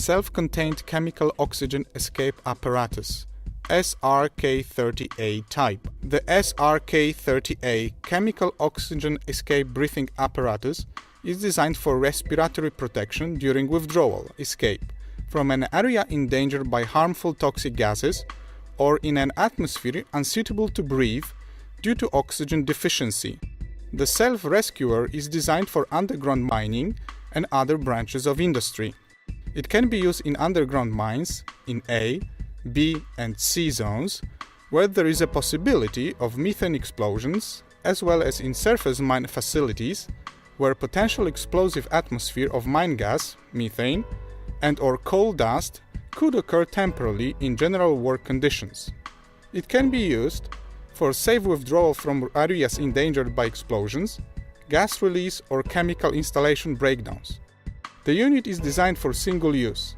self-contained chemical oxygen escape apparatus, SRK-30A type. The SRK-30A chemical oxygen escape breathing apparatus is designed for respiratory protection during withdrawal, escape, from an area endangered by harmful toxic gases or in an atmosphere unsuitable to breathe due to oxygen deficiency. The self-rescuer is designed for underground mining and other branches of industry. It can be used in underground mines in A, B and C zones, where there is a possibility of methane explosions, as well as in surface mine facilities, where potential explosive atmosphere of mine gas, methane, and/or coal dust could occur temporarily in general work conditions. It can be used for safe withdrawal from areas endangered by explosions, gas release or chemical installation breakdowns. The unit is designed for single use.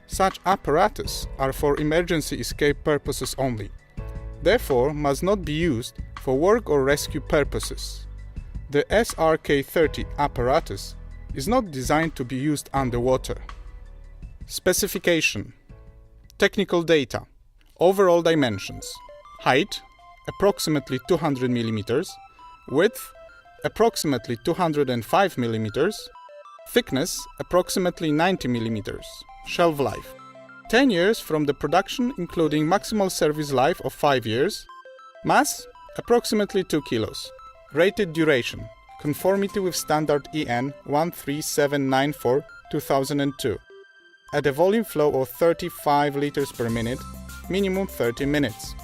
Such apparatus are for emergency escape purposes only, therefore must not be used for work or rescue purposes. The SRK-30 apparatus is not designed to be used underwater. Specification. Technical data. Overall dimensions. Height approximately 200 mm, width approximately 205 mm, thickness approximately 90 mm. Shelf life 10 years from the production, including maximal service life of 5 years. Mass approximately 2 kilos. Rated duration conformity with standard EN 13794 2002 at a volume flow of 35 liters per minute, minimum 30 minutes.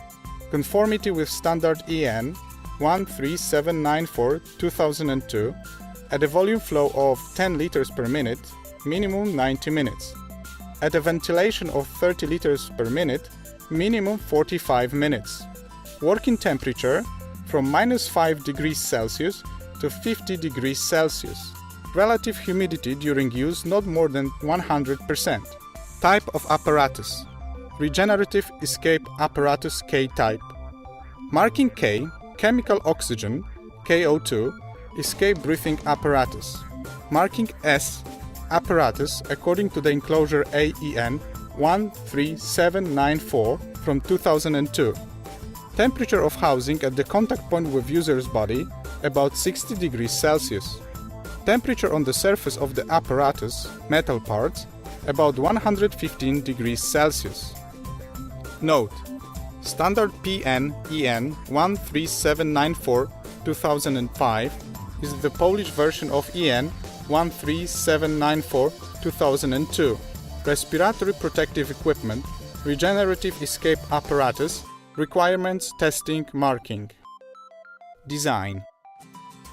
Conformity with standard EN 13794 2002 at a volume flow of 10 liters per minute, minimum 90 minutes. At a ventilation of 30 liters per minute, minimum 45 minutes. Working temperature from -5 degrees Celsius to 50 degrees Celsius. Relative humidity during use not more than 100%. Type of apparatus. Regenerative escape apparatus K type. Marking K, chemical oxygen, KO2, escape breathing apparatus. Marking S, apparatus according to the enclosure AEN 13794 from 2002. Temperature of housing at the contact point with user's body about 60 degrees Celsius. Temperature on the surface of the apparatus, metal parts, about 115 degrees Celsius. Note: Standard PN EN 13794 2005 is the Polish version of EN 13794 2002. Respiratory protective equipment, regenerative escape apparatus, requirements, testing, marking. Design.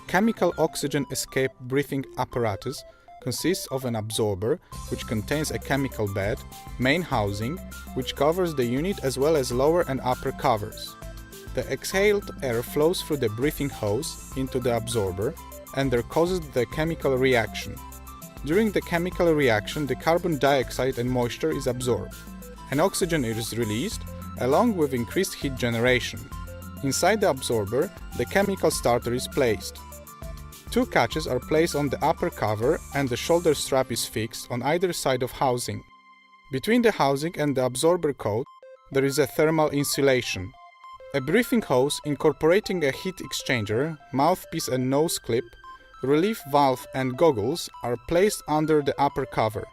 Chemical oxygen escape breathing apparatus consists of an absorber, which contains a chemical bed, main housing, which covers the unit as well as lower and upper covers. The exhaled air flows through the breathing hose into the absorber and there causes the chemical reaction. During the chemical reaction, the carbon dioxide and moisture is absorbed, and oxygen is released, along with increased heat generation. Inside the absorber, the chemical starter is placed. 2 catches are placed on the upper cover and the shoulder strap is fixed on either side of housing. Between the housing and the absorber coat, there is a thermal insulation. A breathing hose incorporating a heat exchanger, mouthpiece and nose clip, relief valve and goggles are placed under the upper cover.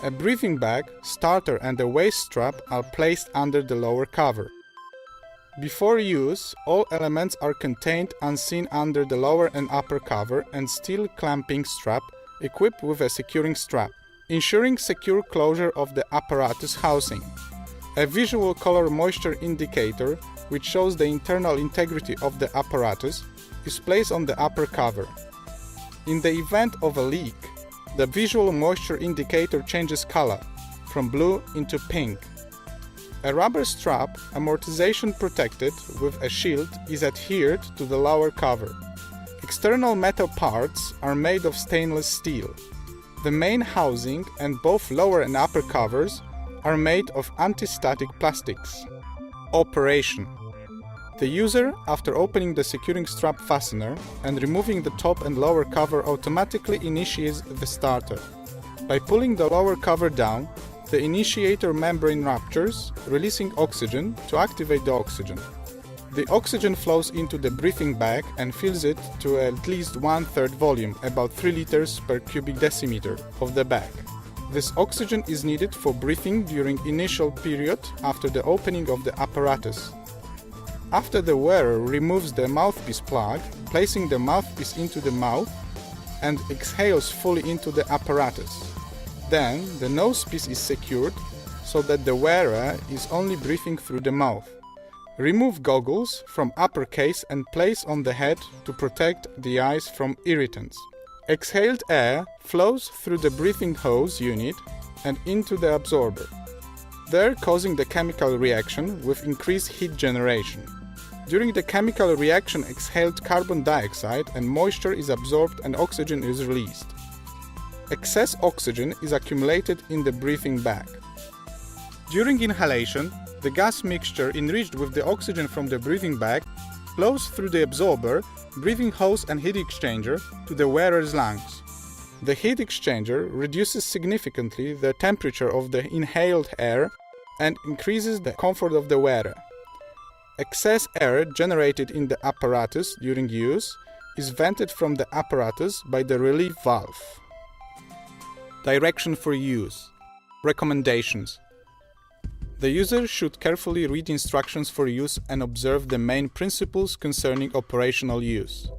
A breathing bag, starter and a waist strap are placed under the lower cover. Before use, all elements are contained unseen under the lower and upper cover and steel clamping strap equipped with a securing strap, ensuring secure closure of the apparatus housing. A visual color moisture indicator, which shows the internal integrity of the apparatus, is placed on the upper cover. In the event of a leak, the visual moisture indicator changes color from blue into pink. A rubber strap, amortization protected with a shield, is adhered to the lower cover. External metal parts are made of stainless steel. The main housing and both lower and upper covers are made of anti-static plastics. Operation. The user, after opening the securing strap fastener and removing the top and lower cover, automatically initiates the starter. By pulling the lower cover down, The initiator membrane ruptures, releasing oxygen to activate the oxygen. The oxygen flows into the breathing bag and fills it to at least 1/3 volume, about 3 liters per cubic decimeter, of the bag. This oxygen is needed for breathing during initial period after the opening of the apparatus. After the wearer removes the mouthpiece plug, placing the mouthpiece into the mouth and exhales fully into the apparatus. Then the nosepiece is secured so that the wearer is only breathing through the mouth. Remove goggles from upper case and place on the head to protect the eyes from irritants. Exhaled air flows through the breathing hose unit and into the absorber, there causing the chemical reaction with increased heat generation. During the chemical reaction, exhaled carbon dioxide and moisture is absorbed and oxygen is released. Excess oxygen is accumulated in the breathing bag. During inhalation, the gas mixture enriched with the oxygen from the breathing bag flows through the absorber, breathing hose and heat exchanger to the wearer's lungs. The heat exchanger reduces significantly the temperature of the inhaled air and increases the comfort of the wearer. Excess air generated in the apparatus during use is vented from the apparatus by the relief valve. Direction for use. Recommendations. The user should carefully read instructions for use and observe the main principles concerning operational use.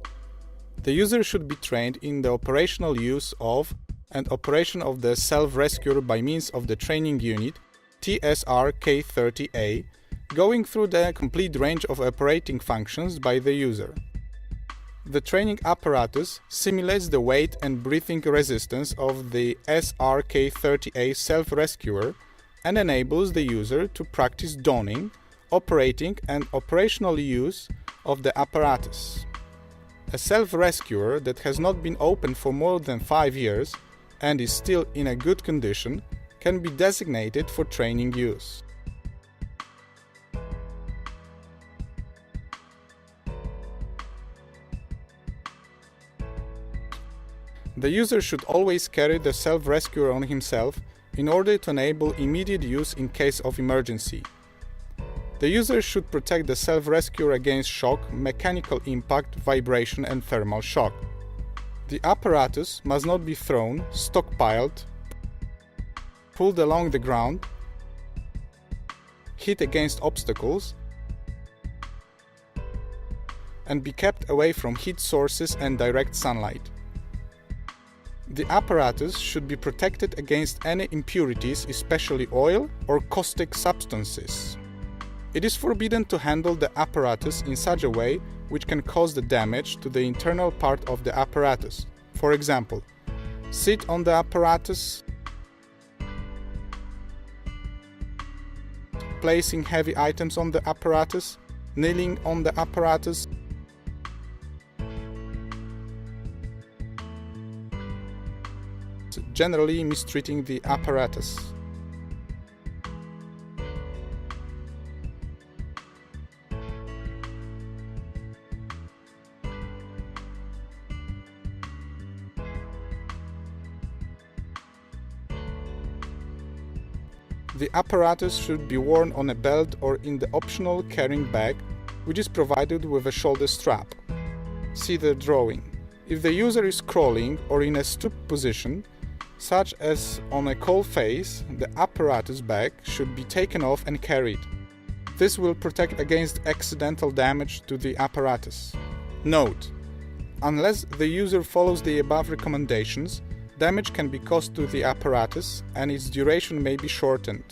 The user should be trained in the operational use of and operation of the self-rescuer by means of the training unit TSR KA-30, going through the complete range of operating functions by the user. The training apparatus simulates the weight and breathing resistance of the SRK-30A self-rescuer and enables the user to practice donning, operating and operational use of the apparatus. A self-rescuer that has not been opened for more than 5 years and is still in a good condition can be designated for training use. The user should always carry the self-rescuer on himself in order to enable immediate use in case of emergency. The user should protect the self-rescuer against shock, mechanical impact, vibration and thermal shock. The apparatus must not be thrown, stockpiled, pulled along the ground, hit against obstacles, and be kept away from heat sources and direct sunlight. The apparatus should be protected against any impurities, especially oil or caustic substances. It is forbidden to handle the apparatus in such a way which can cause the damage to the internal part of the apparatus. For example, sit on the apparatus, placing heavy items on the apparatus, kneeling on the apparatus, generally mistreating the apparatus. The apparatus should be worn on a belt or in the optional carrying bag, which is provided with a shoulder strap. See the drawing. If the user is crawling or in a stoop position, such as on a cold face, the apparatus bag should be taken off and carried. This will protect against accidental damage to the apparatus. Note: unless the user follows the above recommendations, damage can be caused to the apparatus and its duration may be shortened.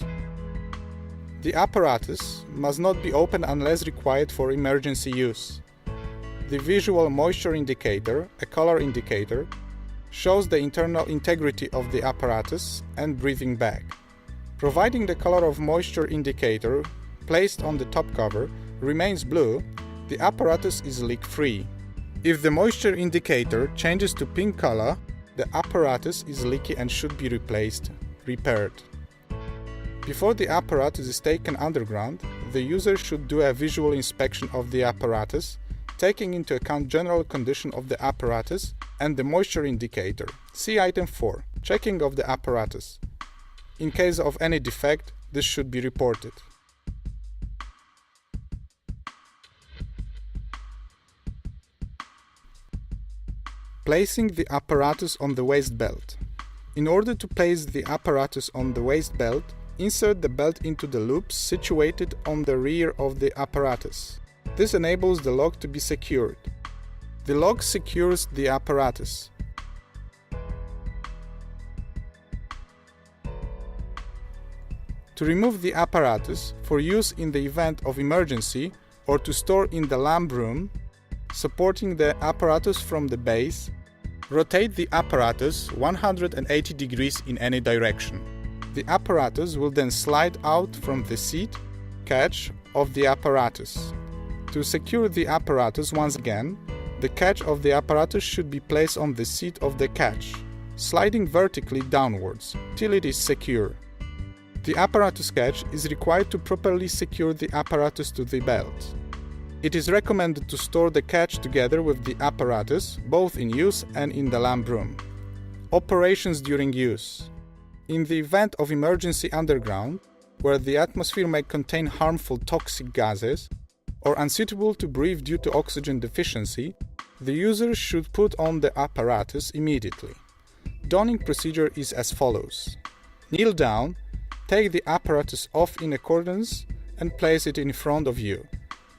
The apparatus must not be opened unless required for emergency use. The visual moisture indicator, a color indicator, shows the internal integrity of the apparatus and breathing bag. Providing the color of moisture indicator placed on the top cover remains blue, the apparatus is leak-free. If the moisture indicator changes to pink color, the apparatus is leaky and should be repaired. Before the apparatus is taken underground, the user should do a visual inspection of the apparatus, taking into account general condition of the apparatus and the moisture indicator. See item 4, checking of the apparatus. In case of any defect, this should be reported. Placing the apparatus on the waist belt. In order to place the apparatus on the waist belt, insert the belt into the loops situated on the rear of the apparatus. This enables the lock to be secured. The lock secures the apparatus. To remove the apparatus for use in the event of emergency or to store in the lamp room, supporting the apparatus from the base, rotate the apparatus 180 degrees in any direction. The apparatus will then slide out from the seat catch of the apparatus. To secure the apparatus once again, the catch of the apparatus should be placed on the seat of the catch, sliding vertically downwards till it is secure. The apparatus catch is required to properly secure the apparatus to the belt. It is recommended to store the catch together with the apparatus, both in use and in the lamp room. Operations during use. In the event of emergency underground, where the atmosphere may contain harmful toxic gases, or unsuitable to breathe due to oxygen deficiency, the user should put on the apparatus immediately. Donning procedure is as follows. Kneel down, take the apparatus off in accordance and place it in front of you.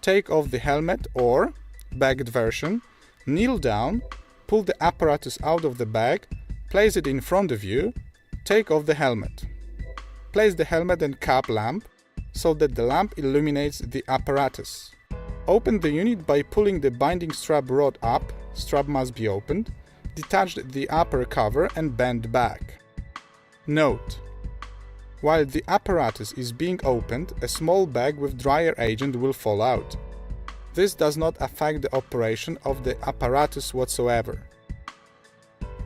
Take off the helmet or, bagged version, kneel down, pull the apparatus out of the bag, place it in front of you, take off the helmet. Place the helmet and cap lamp so that the lamp illuminates the apparatus. Open the unit by pulling the binding strap rod up, strap must be opened, detach the upper cover and bend back. Note: while the apparatus is being opened, a small bag with dryer agent will fall out. This does not affect the operation of the apparatus whatsoever.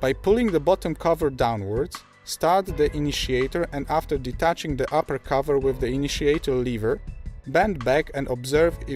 By pulling the bottom cover downwards, start the initiator and after detaching the upper cover with the initiator lever, bend back and observe if